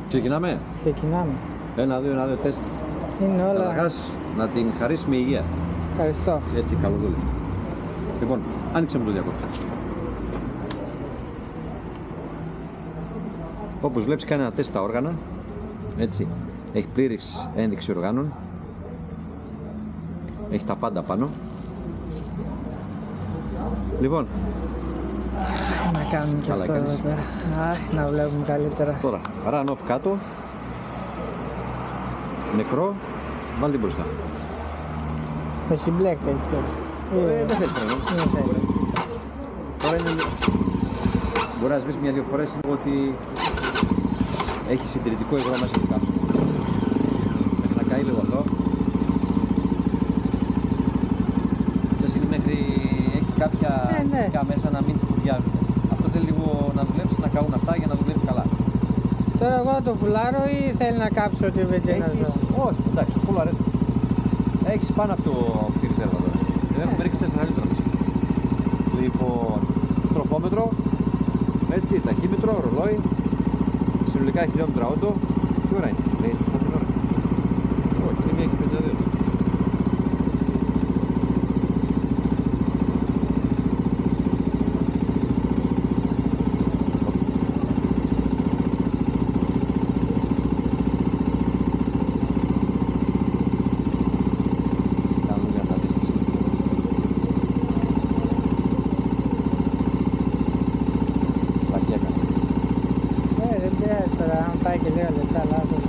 Ξεκινάμε. Ξεκινάμε. 1-2, τεστ. Είναι όλα. Καταρχάς, να την χαρίσουμε υγεία. Ευχαριστώ. Έτσι, καλό δούλευε. Λοιπόν, άνοιξε με το διακόπτη. Όπως βλέπεις, κάνει ένα τεστ στα όργανα. Έτσι. Έχει πλήρης ένδειξη οργάνων. Έχει τα πάντα πάνω. Λοιπόν, Να κάνουμε και καλά αυτό εδώ κάνεις. πέρα. Να βλέπουμε καλύτερα. τώρα, run off κάτω. Νεκρό, βάλτε μπροστά. Με συμπλέκτα έτσι. Δεν θέλει τρένο. Δεν θέλει. Τώρα είναι... Μπορεί να σβήσει μια-δυο φορές ότι έχει συντηρητικό υγρό μέσα στην κάψα. Μέχρι να καεί λίγο αυτό. Αυτές είναι μέχρι... έχει κάποια χημικά μέσα να μην σκουριάζουν. Αυτό θέλει λίγο να δουλέψει, να καούν αυτά για να δουλεύει καλά. Τώρα εγώ το φουλάρω ή θέλει να κάψω τη βενζίνα εδώ? Όχι, εντάξει, φουλάρε. Έχεις πάνω από τη ριζέρβα τώρα. Έχουμε ρίξει 4 λίτρα μέσα. Λοιπόν, στροφόμετρο, έτσι, ταχύμετρο, ρολόι, συνολικά χιλιόμετρα όντο. Τι ώρα είναι, λέει σωστά την ώρα? Όχι, είναι 1:52. Δεν πειράζει τώρα, αν πάει και λίγα λεπτά λάθος.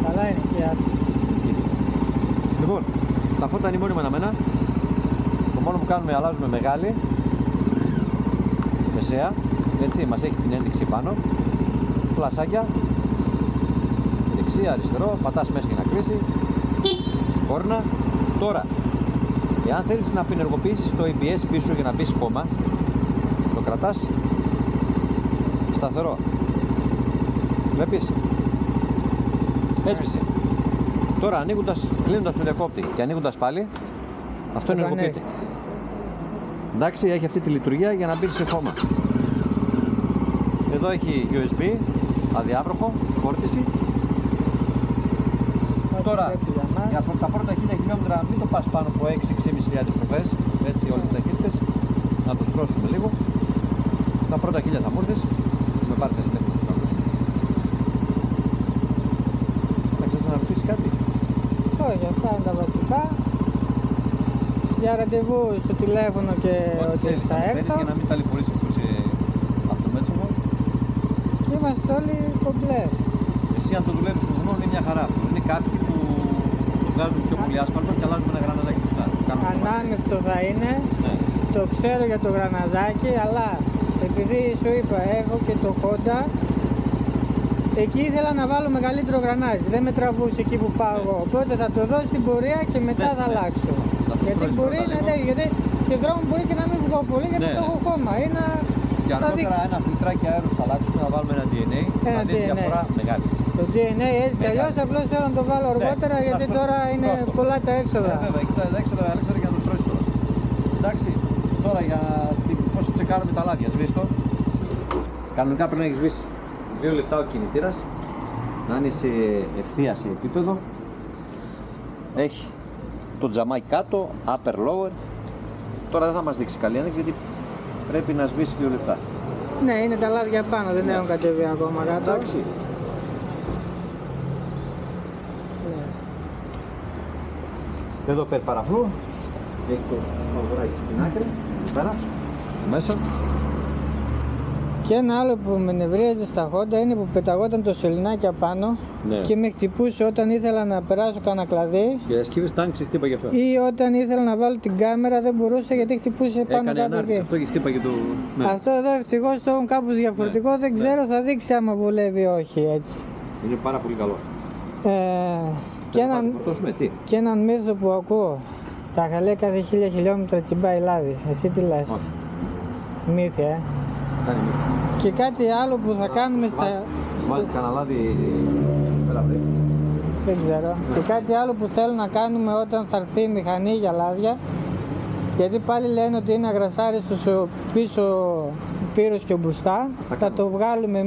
Καλά είναι και αυτό. Λοιπόν, τα φώτα είναι μόνιμα αναμένα. Το μόνο που κάνουμε, αλλάζουμε μεγάλη, μεσαία, έτσι, μας έχει την ένδειξη πάνω, φλασάκια, δεξί, αριστερό, πατάς μέσα για να κλείσει, κόρνα. Τώρα, εάν θέλεις να απενεργοποιήσεις το ABS πίσω για να μπεις κόμμα, το κρατάς σταθερό. Βλέπεις, έσβησε. Τώρα ανοίγοντας, κλείνοντας το διακόπτη και ανοίγοντας πάλι, αυτό ενεργοποιείται. Εντάξει, έχει αυτή τη λειτουργία για να μπει σε χώμα. Εδώ έχει USB, αδιάβροχο, φόρτιση. Τώρα, για τα πρώτα 1000 χιλιόμετρα μην το πας πάνω από 6-6.500 στροφές, έτσι όλες τις ταχύτητες. Να το στρώσουμε λίγο. Στα πρώτα 1000 θα μου έρθεις, με πάρεις ένα τηλέφωνο να το θα ξέρεις να ρωτήσεις κάτι? Όχι, αυτά είναι τα βασικά. Για ραντεβού στο τηλέφωνο και Ό,τι ότι θέλεις θα να παίρνεις έρθω. για να μην ταλαιπωρείς όπως από το Μέτσοβο. Και είμαστε όλοι κομπλέ. Εσύ αν το δουλεύεις με βουνό είναι μια χαρά. Είναι κάποιοι που το βγάζουν πιο πολύ άσφαλτο και αλλάζουμε ένα γραναζάκι μπροστά. Ανάμεικτο θα είναι, Ναι. το ξέρω για το γραναζάκι, αλλά επειδή σου είπα έχω και το Honda, εκεί ήθελα να βάλω μεγαλύτερο γρανάζι, δεν με τραβούσε εκεί που πάω εγώ, οπότε θα το δω στην πορεία και μετά θα αλλάξω. Γιατί μπορεί να τέτοιο, γιατί και δρόμο μπορεί και να μην βγω πολύ γιατί το έχω κόμμα ή να Και αργότερα ένα φιλτράκι αέρος θα αλλάξουμε, να βάλουμε ένα DNA, Ένα να δεις DNA. διαφορά μεγάλη. το DNA έτσι κι αλλιώς, απλώς θέλω να το βάλω αργότερα γιατί τώρα είναι πολλά τα έξοδα. Βέβαια, εκεί τα έξοδα, Αλέξανδρα, για να το στρώσεις τώρα. Εντάξει, τώρα για πώς τσεκάρουμε τα λάδια, σβήστο. Κανονικά πρέπει να έχεις σβήσει 2 λεπτά ο κινητήρας, να είναι σε ευθεία σε επίπεδο. Έχει το τζαμάκι κάτω, upper lower. Τώρα δεν θα μας δείξει καλή άνοιξη γιατί πρέπει να σβήσει 2 λεπτά. Ναι, είναι τα λάδια πάνω, δεν έχουν κατέβει ακόμα κάτω. Εντάξει. Ναι. Εδώ περπαραφλού, έχει το μαυράκι στην άκρη, εδώ πέρα, μέσα. Και ένα άλλο που με νευρίαζε στα Honda είναι που πεταγόταν το σωληνάκι απάνω Ναι. και με χτυπούσε όταν ήθελα να περάσω κανένα κλαδί Και σκύβες τάγκ, χτύπα γι' αυτό. ή όταν ήθελα να βάλω την κάμερα δεν μπορούσα γιατί χτυπούσε πάνω Έκανε κάτω ανάρτηση εκεί. αυτό και χτύπα και το... Ναι. Αυτό εδώ ευτυχώς το έχουν κάπως διαφορετικό, δεν ξέρω, θα δείξει άμα βολεύει ή όχι έτσι. Είναι πάρα πολύ καλό. Και Θα το έναν, φορτώσουμε, τι. και έναν μύθο που ακούω, τα χαλέ κάθε 1000 χιλιόμετρα τσιμπάει λάδι, εσύ τι λες? Όχι. Μύθια, Κάνει μύθο. Και κάτι άλλο που θα κάνουμε στα... Βάζεις κανένα λάδι πέρα πριν. Δεν ξέρω. Και κάτι άλλο που θέλω να κάνουμε όταν θα έρθει η μηχανή για λάδια, γιατί πάλι λένε ότι είναι αγρασάριστος ο πίσω πύρος και μπροστά. Θα το βγάλουμε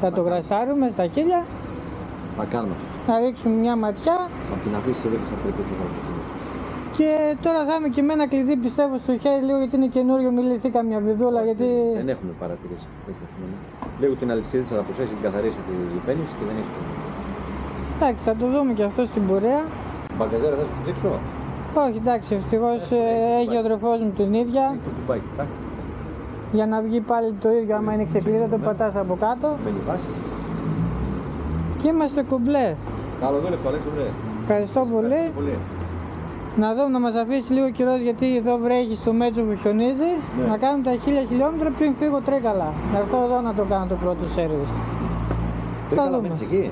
θα το γρασάρουμε στα χείλια. Θα κάνουμε. Να ρίξουμε μια ματιά. Θα την αφήσεις εδώ και στα πρέπει και θα το κάνουμε. Και τώρα θα είμαι και με ένα κλειδί, πιστεύω, στο χέρι λίγο, γιατί είναι καινούριο, μην λυθεί καμιά βιδούλα. Γιατί... Δεν έχουμε παρατηρήσει. Λίγο την αλυσίδα θα προσέξεις, την καθαρίσει, τη λιπαίνεις και δεν έχεις πρόβλημα. Εντάξει, θα το δούμε και αυτό στην πορεία. Μπαγκαζέρα θα σου δείξω. Όχι, εντάξει, ευτυχώς έχει ο αδερφός μου την ίδια. Έχει το κουμπάκι, τάκ. Για να βγει πάλι το ίδιο, άμα είναι ξεκλείδα, το πατάς από κάτω. Μπαίνει βάση. Και είμαστε κουμπλέ. Καλό δούλευτο, Αλέξανδρε. Ευχαριστώ πολύ. Να δω να μας αφήσει λίγο καιρός, γιατί εδώ βρέχει στο Μέτσοβο, χιονίζει. Ναι. Να κάνουμε τα 1000 χιλιόμετρα πριν φύγω Τρίκαλα. Να έρθω εδώ να το κάνω το πρώτο σέρβις. Τρίκαλα μένεις εκεί.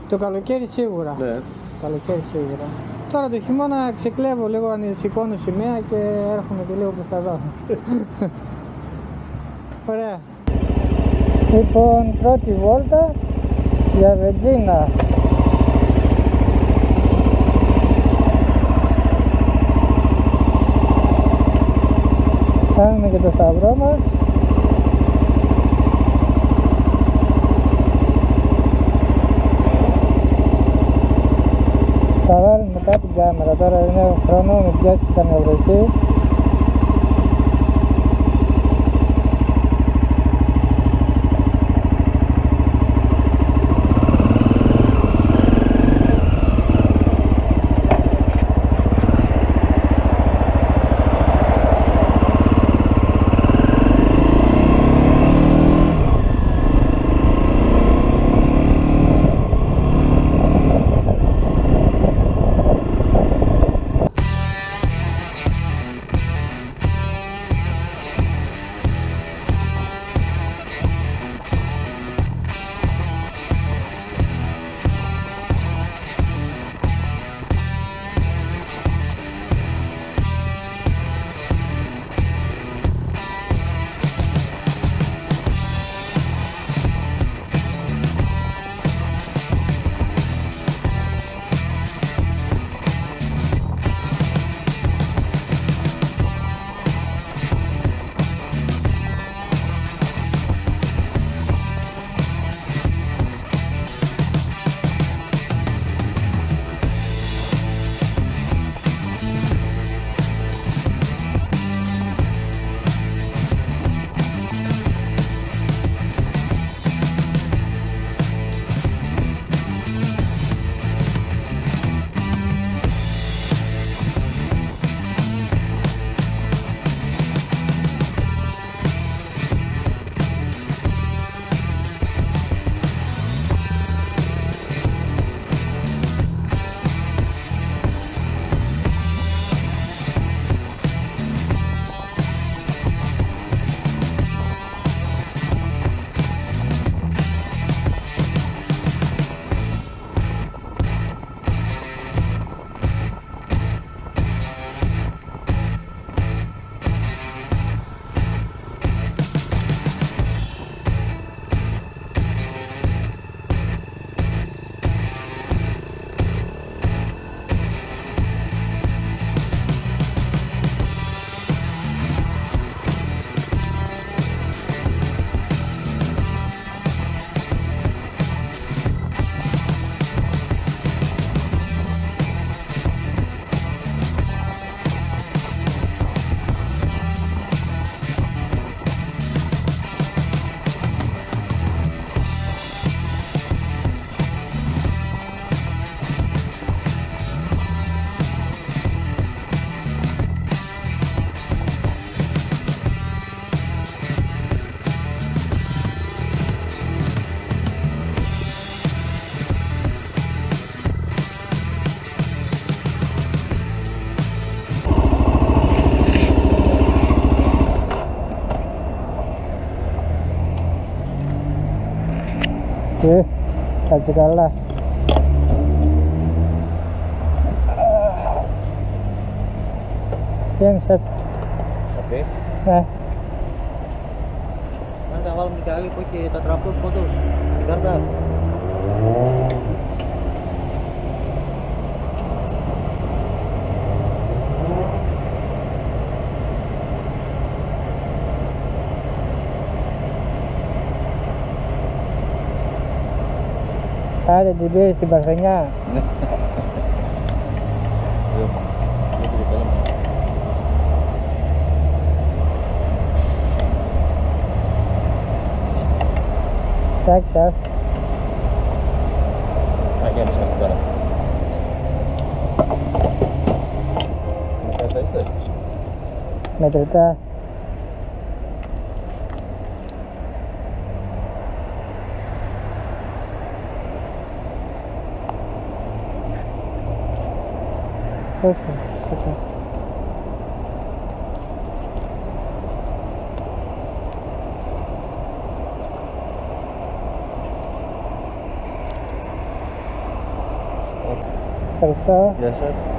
Το καλοκαίρι σίγουρα. Ναι. Καλοκαίρι σίγουρα. Τώρα το χειμώνα ξεκλέβω λίγο, αν σηκώνω σημαία και έρχομαι και λίγο προς τα δω. Ωραία. Λοιπόν, πρώτη βόλτα για βενζίνα. Κάνουμε και το σταυρό μας. Θα βάλουμε μετά την κάμερα, τώρα είναι χρόνο με πιάσει και καμιά βροχή. Κάτσε καλά. Βγαίνεις έτσι. Okay. Ναι. Αν τα βάλουμε και άλλη που έχει τα τραπτούς κοντούς στην κάρτα. Άντε την πήρε στην Παρθενιά. Ναι. Εντάξει, ας. Αγέννησε αυτή τώρα. Μετά είστε. Μετρητά. Πόσο, πόσο. Ευχαριστώ. Γεια σας.